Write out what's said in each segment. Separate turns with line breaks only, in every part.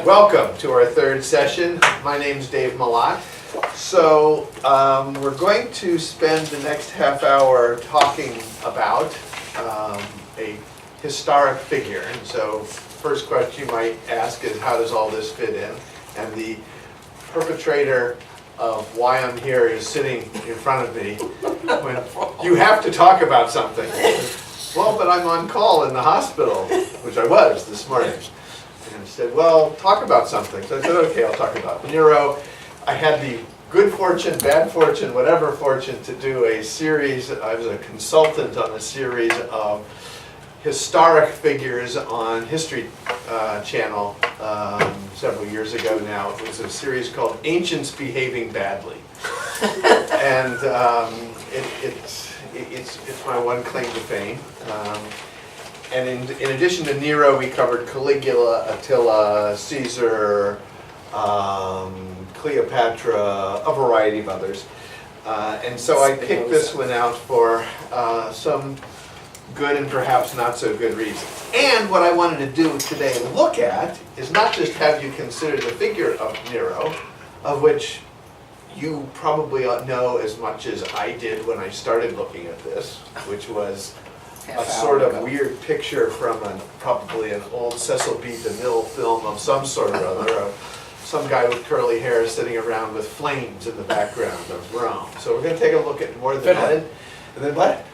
Welcome to our third session. My name's Dave Mallott. So we're going to spend the next half hour talking about a historic figure. And so first question you might ask is, how does all this fit in? And the perpetrator of why I'm here is sitting in front of me when you have to talk about something. Well, but I'm on call in the hospital, which I was this morning. And said, well, talk about something. So I said, okay, I'll talk about Nero. I had the good fortune, bad fortune, whatever fortune to do a series. I was a consultant on a series of historic figures on History Channel several years ago now. It was a series called Ancients Behaving Badly. And it's my one claim to fame. And in addition to Nero, we covered Caligula, Attila, Caesar, Cleopatra, a variety of others. And so I picked this one out for some good and perhaps not so good reasons. And what I wanted to do today and look at is not just have you consider the figure of Nero, of which you probably know as much as I did when I started looking at this, which was a sort of weird picture from probably an old Cecil B. DeMille film of some sort or other, of some guy with curly hair sitting around with flames in the background of Rome. So we're going to take a look at more than that. And then what?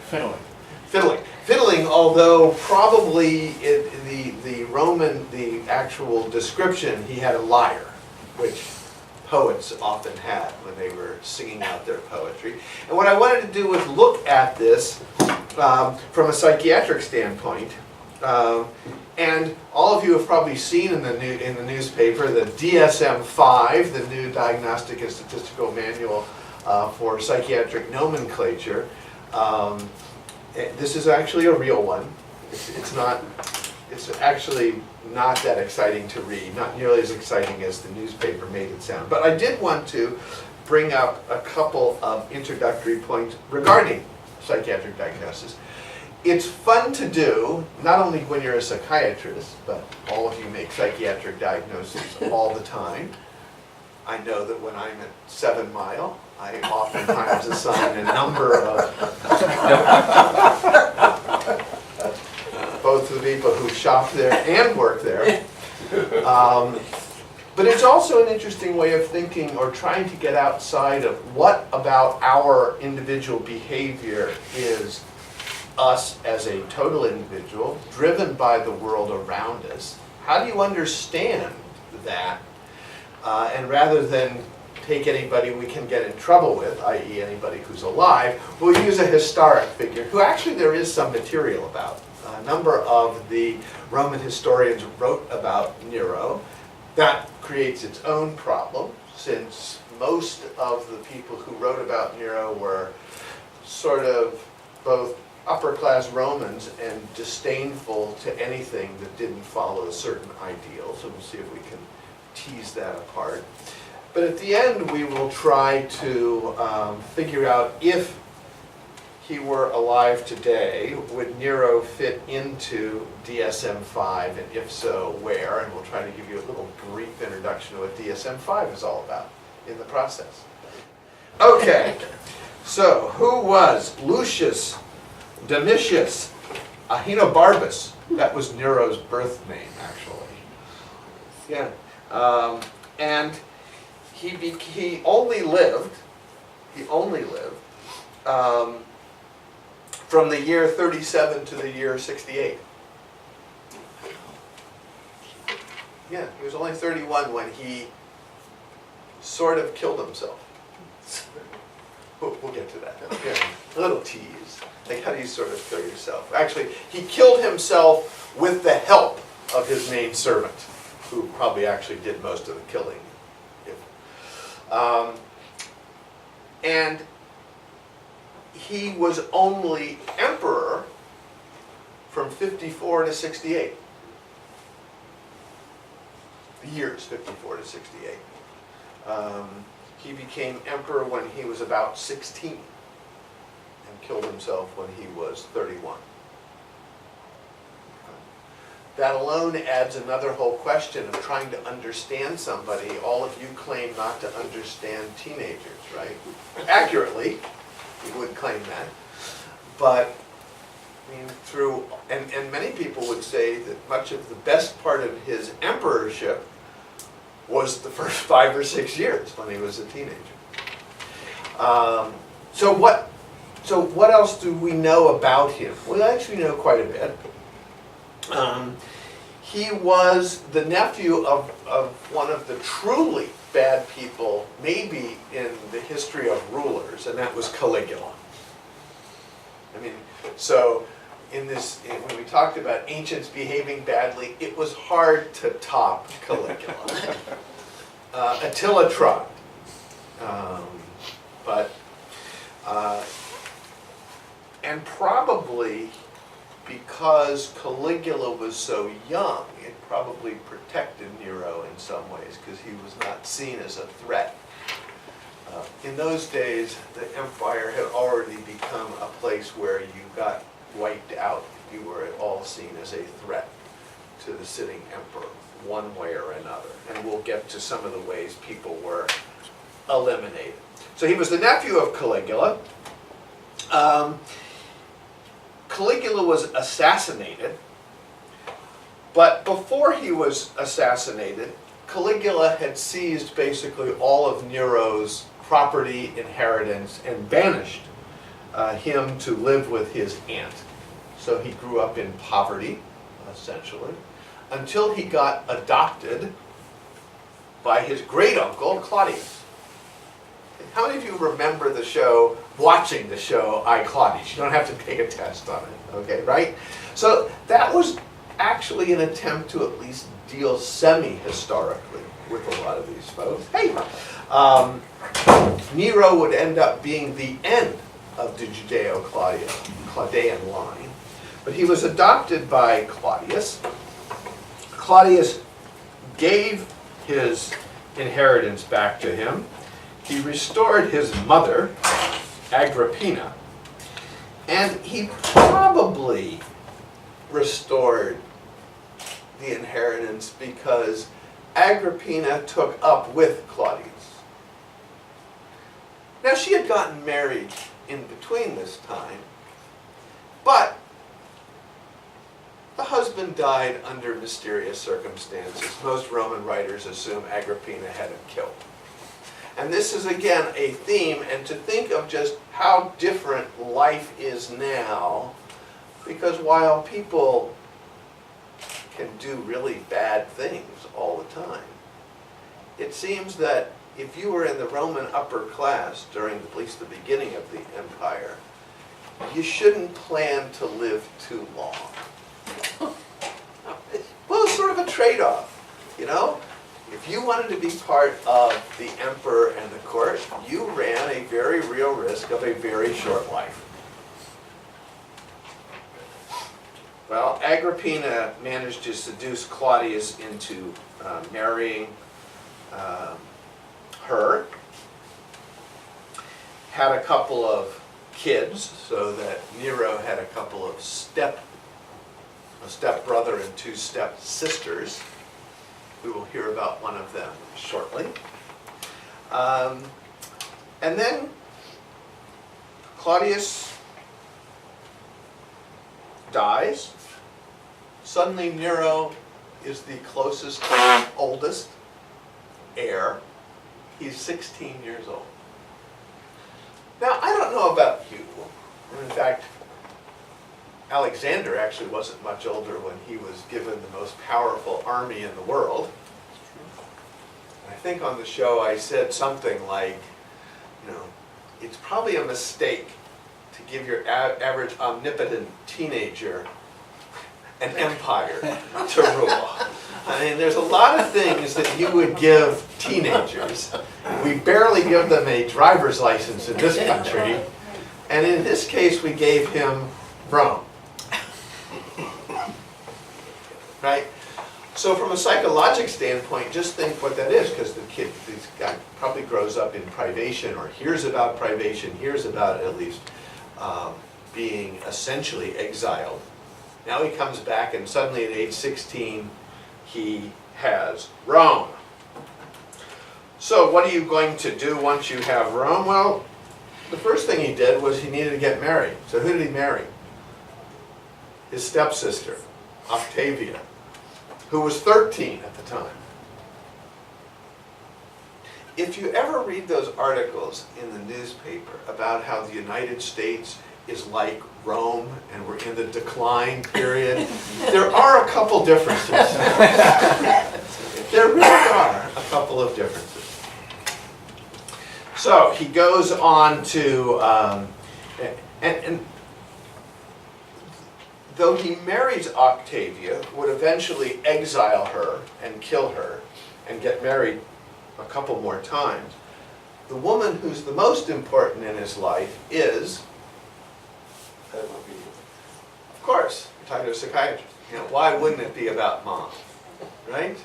Fiddling, although probably the actual description, he had a lyre, which poets often had when they were singing out their poetry. And what I wanted to do was look at this from a psychiatric standpoint. And all of you have probably seen in the newspaper the DSM-5, the new Diagnostic and Statistical Manual for Psychiatric Nomenclature. This is actually a real one. It's actually not that exciting to read, not nearly as exciting as the newspaper made it sound. But I did want to bring up a couple of introductory points regarding psychiatric diagnosis. It's fun to do, not only when you're a psychiatrist, but all of you make psychiatric diagnoses all the time. I know that when I'm at 7 Mile, I oftentimes assign a number of both the people who shop there and work there. But it's also an interesting way of thinking or trying to get outside of what about our individual behavior is us as a total individual, driven by the world around us. How do you understand that? And rather than take anybody we can get in trouble with, i.e. anybody who's alive, we'll use a historic figure who actually there is some material about. A number of the Roman historians wrote about Nero. That creates its own problem, since most of the people who wrote about Nero were sort of both upper-class Romans and disdainful to anything that didn't follow a certain ideal. So we'll see if we can tease that apart. But at the end, we will try to figure out if he were alive today, would Nero fit into DSM-5, and if so, where? And we'll try to give you a little brief introduction to what DSM-5 is all about in the process. Okay, so who was Lucius Domitius Ahenobarbus? That was Nero's birth name, actually. Yeah, and he only lived from the year 37 to the year 68. Yeah, he was only 31 when he sort of killed himself. We'll get to that. Yeah, a little tease. Like, how do you sort of kill yourself? Actually, he killed himself with the help of his maid servant, who probably actually did most of the killing. And he was only emperor from 54 to 68. The years 54 to 68. He became emperor when he was about 16 and killed himself when he was 31. that alone adds another whole question of trying to understand somebody. All of you claim not to understand teenagers, right? Accurately, you would claim that. But, I mean, and many people would say that much of the best part of his emperorship was the first 5 or 6 years when he was a teenager. So what else do we know about him? Well, actually know quite a bit. He was the nephew of one of the truly bad people, maybe in the history of rulers, and that was Caligula. I mean, so when we talked about ancients behaving badly, it was hard to top Caligula. Attila tried, and probably because Caligula was so young, it probably protected Nero in some ways because he was not seen as a threat. In those days, the empire had already become a place where you got wiped out if you were at all seen as a threat to the sitting emperor, one way or another. And we'll get to some of the ways people were eliminated. So he was the nephew of Caligula. Caligula was assassinated, but before he was assassinated, Caligula had seized basically all of Nero's property, inheritance, and banished him to live with his aunt. So he grew up in poverty, essentially, until he got adopted by his great-uncle, Claudius. How many of you remember the show, watching the show, I, Claudius? You don't have to take a test on it, okay, right? So that was actually an attempt to at least deal semi-historically with a lot of these folks. Hey! Nero would end up being the end of the Judeo-Claudian line, but he was adopted by Claudius. Claudius gave his inheritance back to him. He restored his mother, Agrippina, and he probably restored the inheritance because Agrippina took up with Claudius. Now, she had gotten married in between this time, but the husband died under mysterious circumstances. Most Roman writers assume Agrippina had him killed. And this is, again, a theme, and to think of just how different life is now, because while people can do really bad things all the time, it seems that if you were in the Roman upper class during at least the beginning of the empire, you shouldn't plan to live too long. Well, it's sort of a trade-off, you know? If you wanted to be part of the emperor and the court, you ran a very real risk of a very short life. Well, Agrippina managed to seduce Claudius into marrying her, had a couple of kids, so that Nero had a couple of a step-brother and 2 step-sisters. We will hear about one of them shortly. And then Claudius dies. Suddenly Nero is the closest, oldest heir. He's 16 years old. Now, I don't know about you. In fact, Alexander actually wasn't much older when he was given the most powerful army in the world. And I think on the show I said something like, you know, it's probably a mistake to give your average omnipotent teenager an empire to rule. I mean, there's a lot of things that you would give teenagers. We barely give them a driver's license in this country. And in this case, we gave him Rome. Right? So from a psychological standpoint, just think what that is, because this guy probably grows up in privation, or hears about privation, hears about at least being essentially exiled Now he comes back, and suddenly at age 16, he has Rome. So what are you going to do once you have Rome? Well, the first thing he did was he needed to get married. So who did he marry? His stepsister, Octavia, who was 13 at the time. If you ever read those articles in the newspaper about how the United States is like Rome and we're in the decline period, there are a couple differences. There really are a couple of differences. So he goes on to, and though he marries Octavia, would eventually exile her and kill her and get married a couple more times, the woman who's the most important in his life is, of course, you're talking to a psychiatrist. You know, why wouldn't it be about mom, right?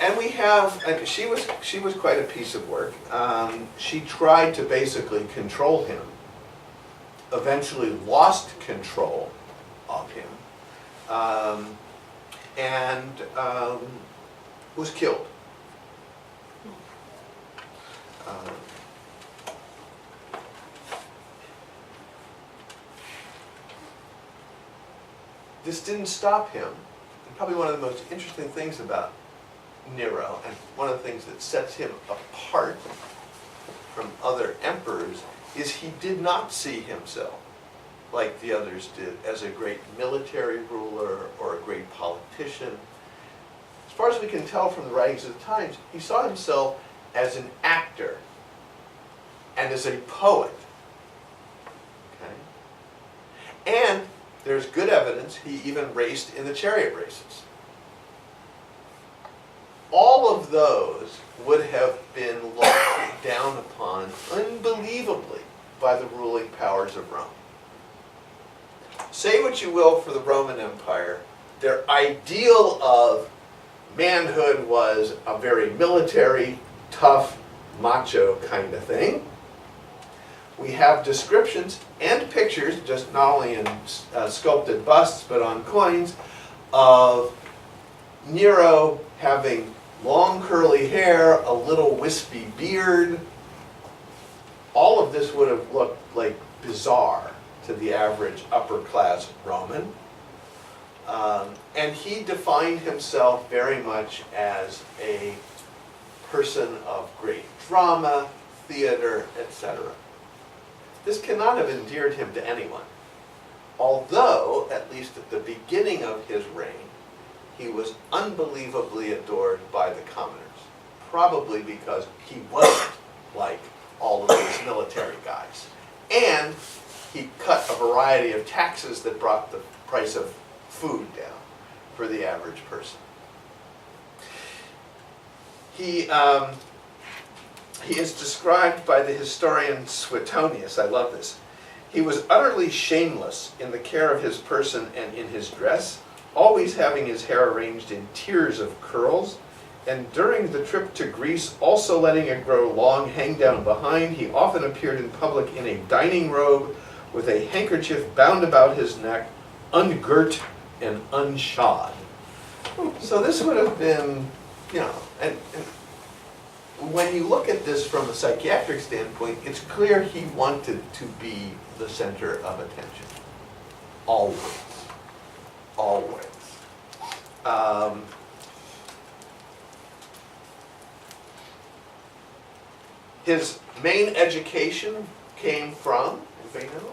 And we have, and she was quite a piece of work. She tried to basically control him, eventually lost control of him, and was killed. This didn't stop him. And probably one of the most interesting things about Nero, and one of the things that sets him apart from other emperors, is he did not see himself, like the others did, as a great military ruler or a great politician. As far as we can tell from the writings of the times, he saw himself as an actor and as a poet. Okay? And there's good evidence he even raced in the chariot races. All of those would have been looked down upon unbelievably by the ruling powers of Rome. Say what you will for the Roman Empire, their ideal of manhood was a very military, tough, macho kind of thing. We have descriptions and pictures, just not only in sculpted busts, but on coins, of Nero having long curly hair, a little wispy beard. All of this would have looked like bizarre to the average upper class Roman. And he defined himself very much as a person of great drama, theater, etc. This cannot have endeared him to anyone. Although, at least at the beginning of his reign, he was unbelievably adored by the commoners. Probably because he wasn't like all of these military guys. And he cut a variety of taxes that brought the price of food down for the average person. He is described by the historian Suetonius, I love this. He was utterly shameless in the care of his person and in his dress, always having his hair arranged in tiers of curls, and during the trip to Greece, also letting it grow long, hang down behind. He often appeared in public in a dining robe with a handkerchief bound about his neck, ungirt and unshod. So this would have been, you know, and when you look at this from a psychiatric standpoint, it's clear he wanted to be the center of attention. Always. Always. His main education came from, anybody know?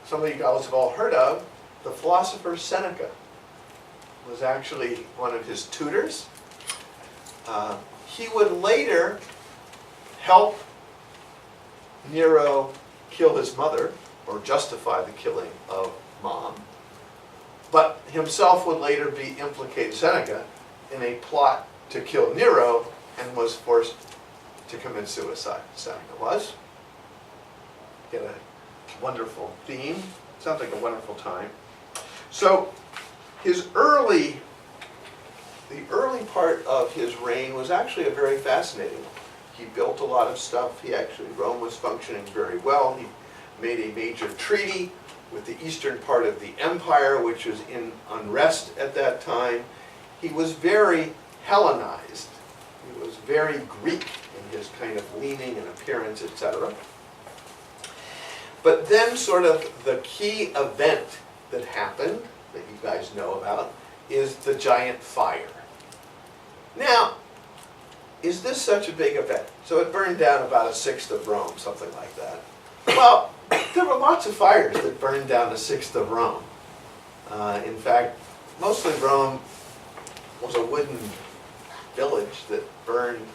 Some of you guys have all heard of, the philosopher Seneca was actually one of his tutors. He would later help Nero kill his mother, or justify the killing of Mom, but himself would later be implicated, Seneca, in a plot to kill Nero, and was forced to commit suicide. Seneca was. He had a wonderful theme. Sounds like a wonderful time. So his the early part of his reign was actually a very fascinating one. He built a lot of stuff. Rome was functioning very well. He made a major treaty with the eastern part of the empire, which was in unrest at that time. He was very Hellenized. He was very Greek in his kind of leaning and appearance, etc. But then sort of the key event that happened, that you guys know about, is the giant fire. Now, is this such a big event? So it burned down about a sixth of Rome, something like that. Well, there were lots of fires that burned down a sixth of Rome. In fact, mostly Rome was a wooden village that burned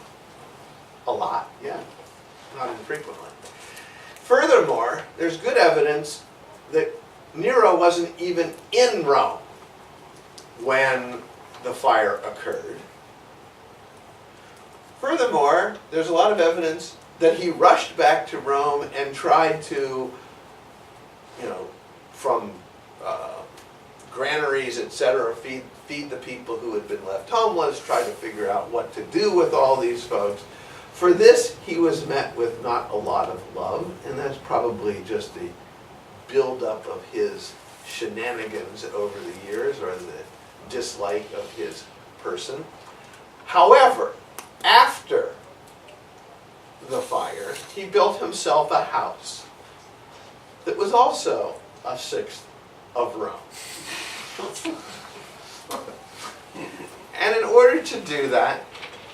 a lot, yeah, not infrequently. Furthermore, there's good evidence that Nero wasn't even in Rome when the fire occurred. Furthermore, there's a lot of evidence that he rushed back to Rome and tried to, from granaries, etc., feed the people who had been left homeless, try to figure out what to do with all these folks. For this, he was met with not a lot of love, and that's probably just the buildup of his shenanigans over the years, or the dislike of his person. However, after the fire, he built himself a house that was also a sixth of Rome. And in order to do that,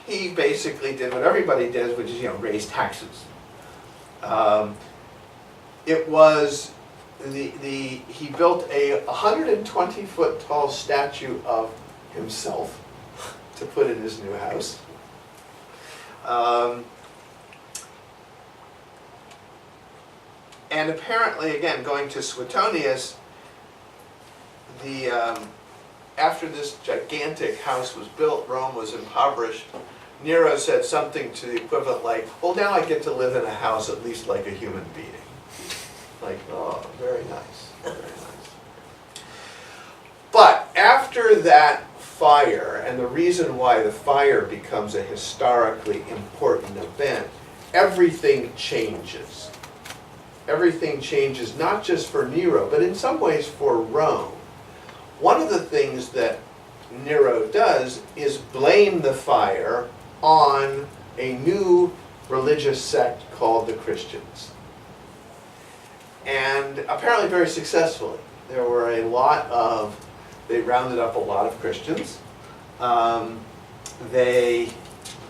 he basically did what everybody does, which is, raise taxes. It was he built a 120-foot tall statue of himself to put in his new house. And apparently, again, going to Suetonius, after this gigantic house was built, Rome was impoverished. Nero said something to the equivalent like, well, now I get to live in a house at least like a human being. Like, oh, very nice, very nice. But after that fire, and the reason why the fire becomes a historically important event, everything changes. Everything changes, not just for Nero, but in some ways for Rome. One of the things that Nero does is blame the fire on a new religious sect called the Christians. And apparently very successfully. There were they rounded up a lot of Christians. Let's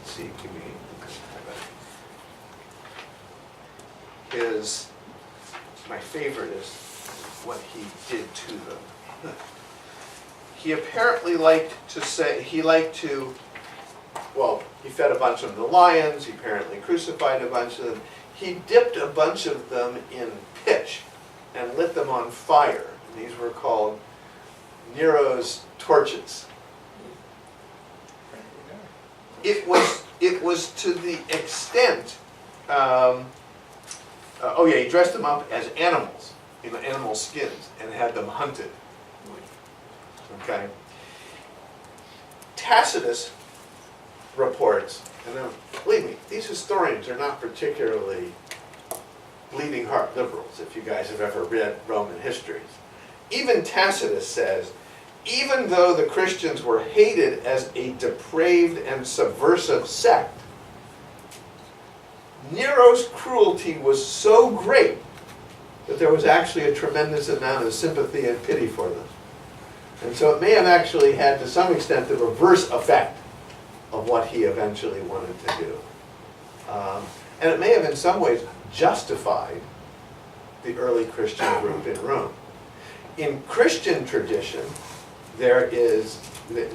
see, my favorite is what he did to them. He apparently he fed a bunch of them to lions, he apparently crucified a bunch of them. He dipped a bunch of them in pitch and lit them on fire. And these were called Nero's torches. It was to the extent, he dressed them up as animals, in animal skins, and had them hunted. Okay. Tacitus reports, and now, believe me, these historians are not particularly bleeding heart liberals, if you guys have ever read Roman histories. Even Tacitus says, even though the Christians were hated as a depraved and subversive sect, Nero's cruelty was so great that there was actually a tremendous amount of sympathy and pity for them. And so it may have actually had, to some extent, the reverse effect of what he eventually wanted to do. And it may have, in some ways, justified the early Christian group in Rome. In Christian tradition, there is the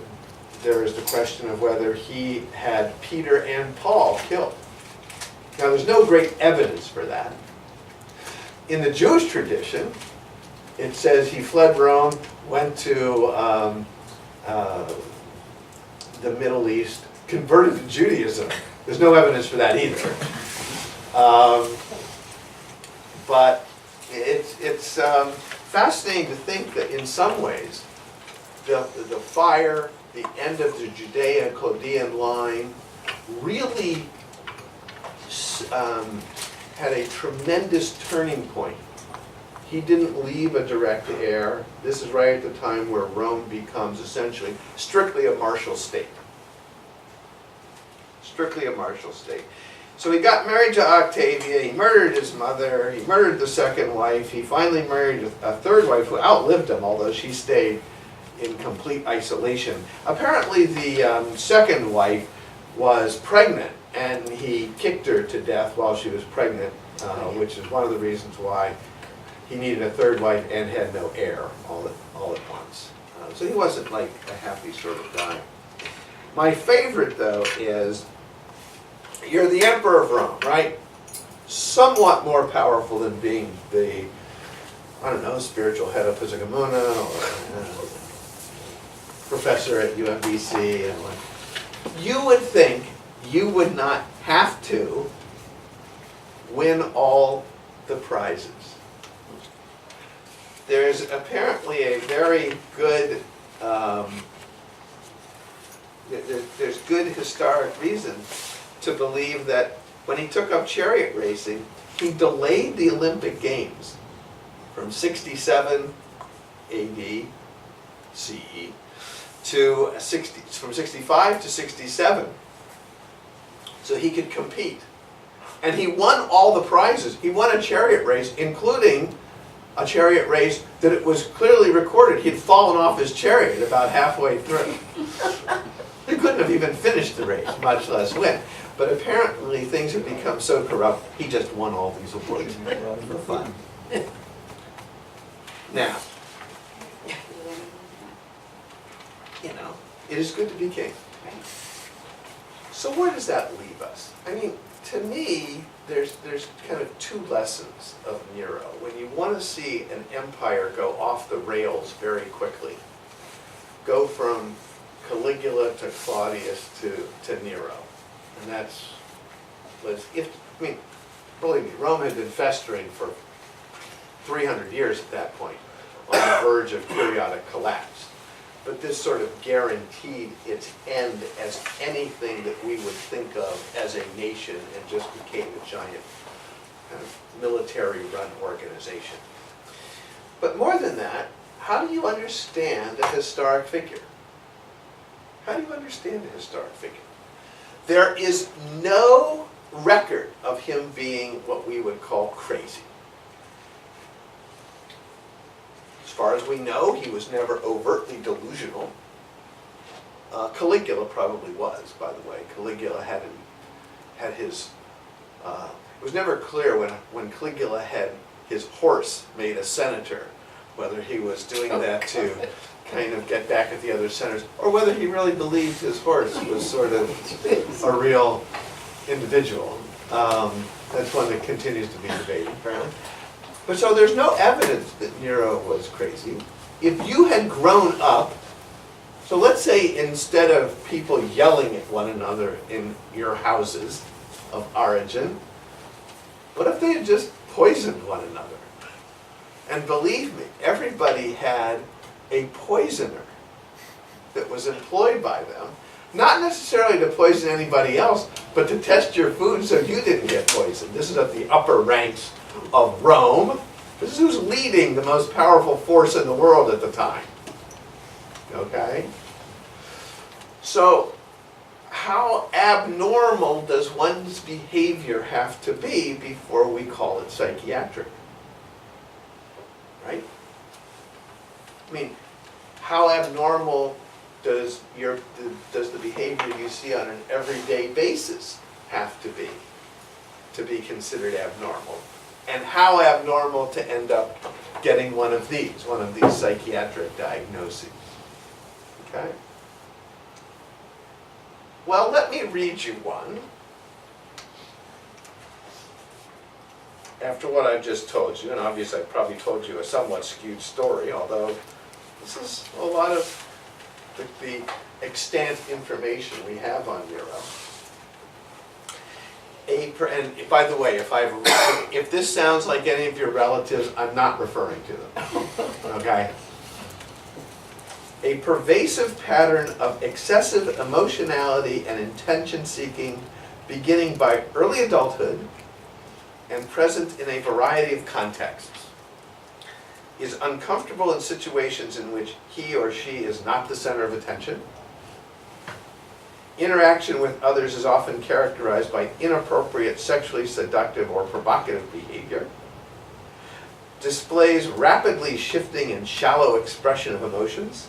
question of whether he had Peter and Paul killed. Now, there's no great evidence for that. In the Jewish tradition, it says he fled Rome, went to the Middle East, converted to Judaism. There's no evidence for that either. But it's fascinating to think that in some ways, the fire, the end of the Judeo-Chaldean line, really had a tremendous turning point He didn't leave a direct heir. This is right at the time where Rome becomes essentially strictly a martial state. Strictly a martial state. So he got married to Octavia, he murdered his mother, he murdered the second wife, he finally married a third wife who outlived him, although she stayed in complete isolation. Apparently the second wife was pregnant, and he kicked her to death while she was pregnant, which is one of the reasons why he needed a third wife and had no heir all at once. So he wasn't like a happy sort of guy. My favorite, though, is you're the emperor of Rome, right? Somewhat more powerful than being the, I don't know, spiritual head of Amuno or professor at UMBC. And you would think you would not have to win all the prizes. There's apparently a very good, there's good historic reason to believe that when he took up chariot racing, he delayed the Olympic Games from 67 AD CE to from 65 to 67, so he could compete. And he won all the prizes. He won a chariot race, including a chariot race that it was clearly recorded he'd fallen off his chariot about halfway through. He couldn't have even finished the race, much less win. But apparently things have become so corrupt, he just won all these awards for fun. Now, you know, it is good to be king. So where does that leave us? I mean, to me, there's kind of two lessons of Nero. When you want to see an empire go off the rails very quickly, go from Caligula to Claudius to Nero. And believe me, Rome had been festering for 300 years at that point, on the verge of periodic collapse. But this sort of guaranteed its end as anything that we would think of as a nation, and just became a giant kind of military-run organization. But more than that, how do you understand a historic figure? How do you understand a historic figure? There is no record of him being what we would call crazy. As far as we know, he was never overtly delusional. Caligula probably was, by the way. Caligula had his... it was never clear when Caligula had his horse made a senator, whether he was doing that to kind of get back at the other senators, or whether he really believed his horse was sort of a real individual. That's one that continues to be debated, apparently. But so there's no evidence that Nero was crazy. If you had grown up, so let's say instead of people yelling at one another in your houses of origin, what if they had just poisoned one another? And believe me, everybody had a poisoner that was employed by them, not necessarily to poison anybody else, but to test your food so you didn't get poisoned. This is at the upper ranks of Rome. This is who's leading the most powerful force in the world at the time. Okay? So, how abnormal does one's behavior have to be before we call it psychiatric? Right? I mean, how abnormal does the behavior you see on an everyday basis have to be considered abnormal? And how abnormal to end up getting one of these psychiatric diagnoses? Okay? Well, let me read you one. After what I've just told you, and obviously I probably told you a somewhat skewed story, although this is a lot of the extant information we have on Nero. And by the way, if this sounds like any of your relatives, I'm not referring to them. Okay? A pervasive pattern of excessive emotionality and intention-seeking beginning by early adulthood and present in a variety of contexts. is uncomfortable in situations in which he or she is not the center of attention. Interaction with others is often characterized by inappropriate, sexually seductive, or provocative behavior. Displays rapidly shifting and shallow expression of emotions.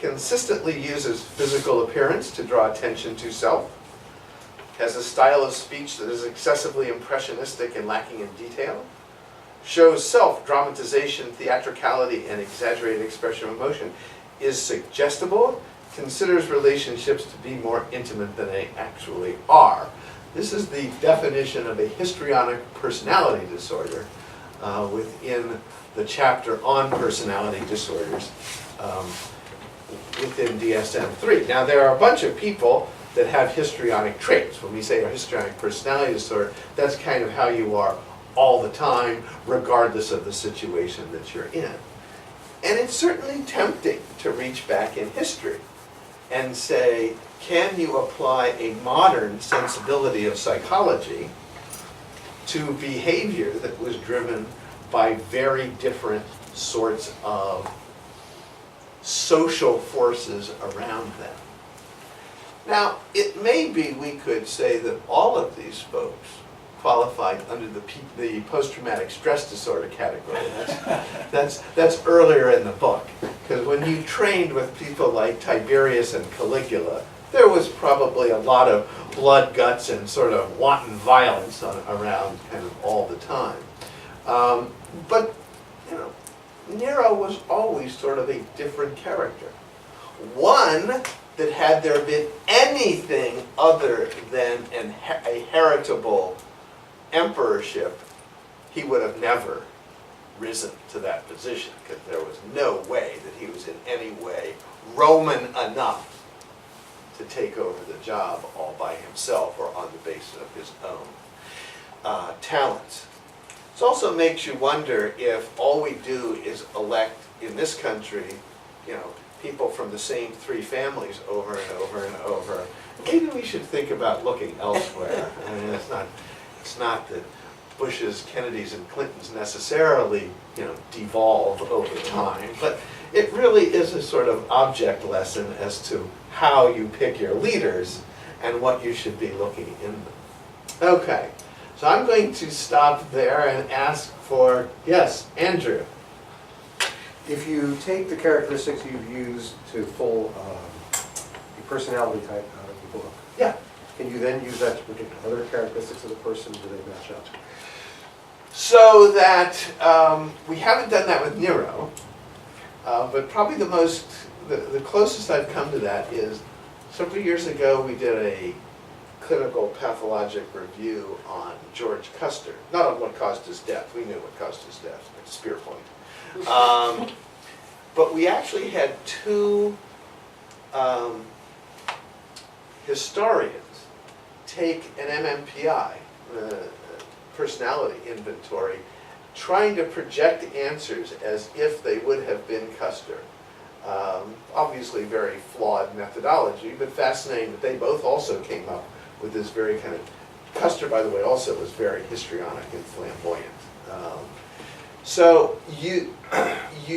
Consistently uses physical appearance to draw attention to self. Has a style of speech that is excessively impressionistic and lacking in detail. Shows self-dramatization, theatricality, and exaggerated expression of emotion. Is suggestible. Considers relationships to be more intimate than they actually are. This is the definition of a histrionic personality disorder within the chapter on personality disorders within DSM-3. Now, there are a bunch of people that have histrionic traits. When we say a histrionic personality disorder, that's kind of how you are all the time, regardless of the situation that you're in. And it's certainly tempting to reach back in history and say, can you apply a modern sensibility of psychology to behavior that was driven by very different sorts of social forces around them? Now, it may be we could say that all of these folks qualified under the post-traumatic stress disorder category. That's earlier in the book. Because when you trained with people like Tiberius and Caligula, there was probably a lot of blood, guts, and sort of wanton violence around kind of all the time. But, you know, Nero was always sort of a different character. One that had there been anything other than a heritable emperorship, he would have never risen to that position, because there was no way that he was in any way Roman enough to take over the job all by himself or on the basis of his own talents. It also makes you wonder if all we do is elect in this country, you know, people from the same three families over and over and over. Maybe we should think about looking elsewhere. I mean, it's not that Bushes, Kennedys, and Clintons necessarily, you know, devolve over time, but it really is a sort of object lesson as to how you pick your leaders and what you should be looking in them. Okay, so I'm going to stop there and ask for, yes, Andrew.
If you take the characteristics you've used to pull a personality type out of the book,
Yeah.
can you then use that to predict other characteristics of the person? Do they match up?
So that, we haven't done that with Nero, but probably the closest I've come to that is several years ago we did a clinical pathologic review on George Custer. Not on what caused his death, we knew what caused his death, like spear point. But we actually had two historians take an MMPI, personality inventory, trying to project answers as if they would have been Custer. Obviously very flawed methodology, but fascinating that they both also came up with this very kind of, Custer, by the way, also was very histrionic and flamboyant. So you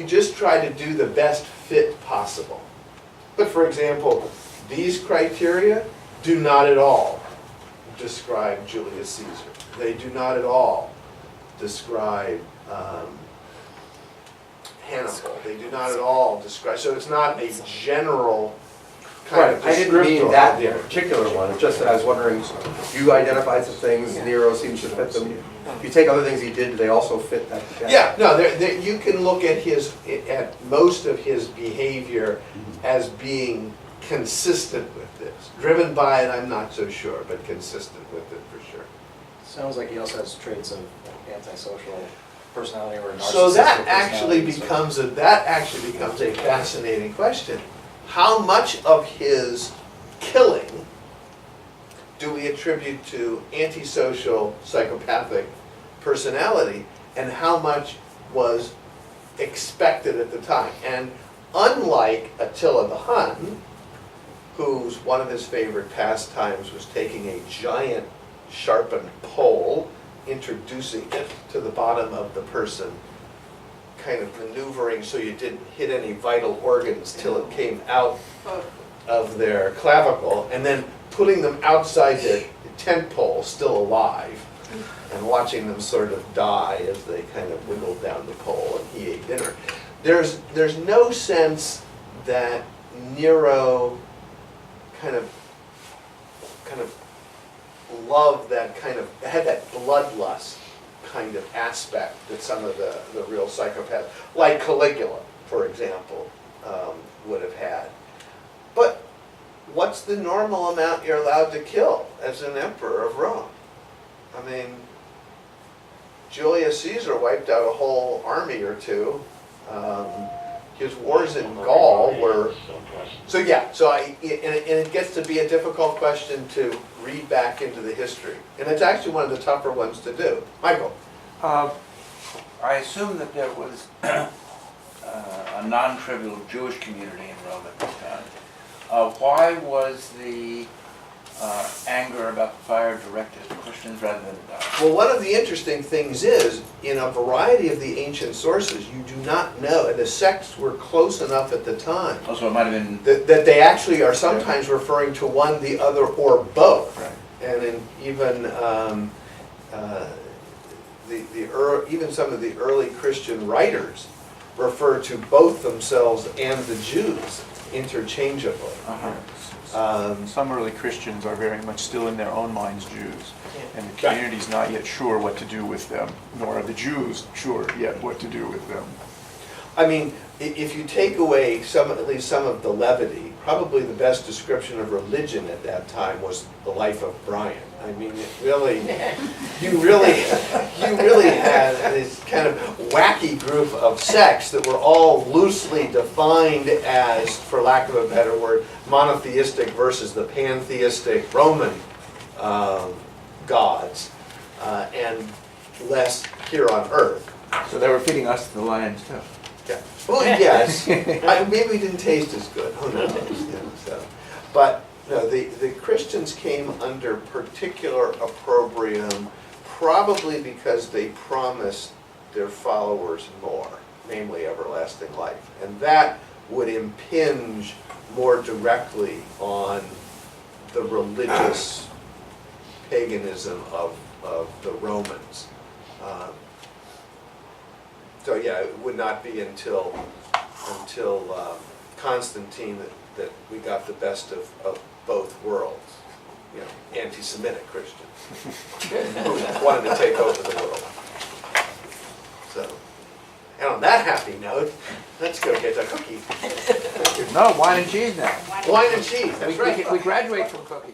just try to do the best fit possible. But for example, these criteria do not at all describe Julius Caesar. They do not at all describe Hannibal. They do not at all describe, so it's not a general kind of
I didn't mean that particular one. It's just that I was wondering, you identified some things, Nero seems to fit them. If you take other things he did, do they also fit that category?
Yeah, no, you can look at most of his behavior as being consistent with this. Driven by it, I'm not so sure, but consistent with it for sure.
Sounds like he also has traits of antisocial personality or narcissistic
So that actually
personality.
becomes a fascinating question. How much of his killing do we attribute to antisocial psychopathic personality, and how much was expected at the time? And unlike Attila the Hun, whose one of his favorite pastimes was taking a giant sharpened pole, introducing it to the bottom of the person kind of maneuvering so you didn't hit any vital organs till it came out of their clavicle, and then putting them outside the tent pole still alive, and watching them sort of die as they kind of wiggled down the pole and he ate dinner. There's no sense that Nero kind of loved that had that bloodlust kind of aspect that some of the real psychopaths, like Caligula, for example, would have had. But what's the normal amount you're allowed to kill as an emperor of Rome? I mean, Julius Caesar wiped out a whole army or two. His wars in Gaul were... So yeah, and it gets to be a difficult question to read back into the history. And it's actually one of the tougher ones to do. Michael?
I assume that there was a non-trivial Jewish community in Rome at this time. Why was the anger about the fire directed at Christians rather than
Well, one of the interesting things is, in a variety of the ancient sources, you do not know, and the sects were close enough at the time,
also it might have been
that they actually are sometimes referring to one, the other, or both.
right.
And in even even some of the early Christian writers refer to both themselves and the Jews interchangeably.
Some early Christians are very much still in their own minds Jews, and the community's not yet sure what to do with them, nor are the Jews sure yet what to do with them.
I mean, if you take away at least some of the levity, probably the best description of religion at that time was the life of Brian. I mean, you really had this kind of wacky group of sects that were all loosely defined as, for lack of a better word, monotheistic versus the pantheistic Roman gods, and less here on earth.
So they were feeding us to the lions too.
Yeah. Well, yes. Maybe we didn't taste as good. Who knows? But no, the Christians came under particular opprobrium, probably because they promised their followers more, namely everlasting life, and that would impinge more directly on the religious paganism of the Romans. So yeah, it would not be until Constantine that we got the best of both worlds. You know, anti-Semitic Christians who wanted to take over the world. So, and on that happy note, let's go get a cookie.
No, wine and cheese now.
Wine and cheese. That's right.
We graduate from cookies.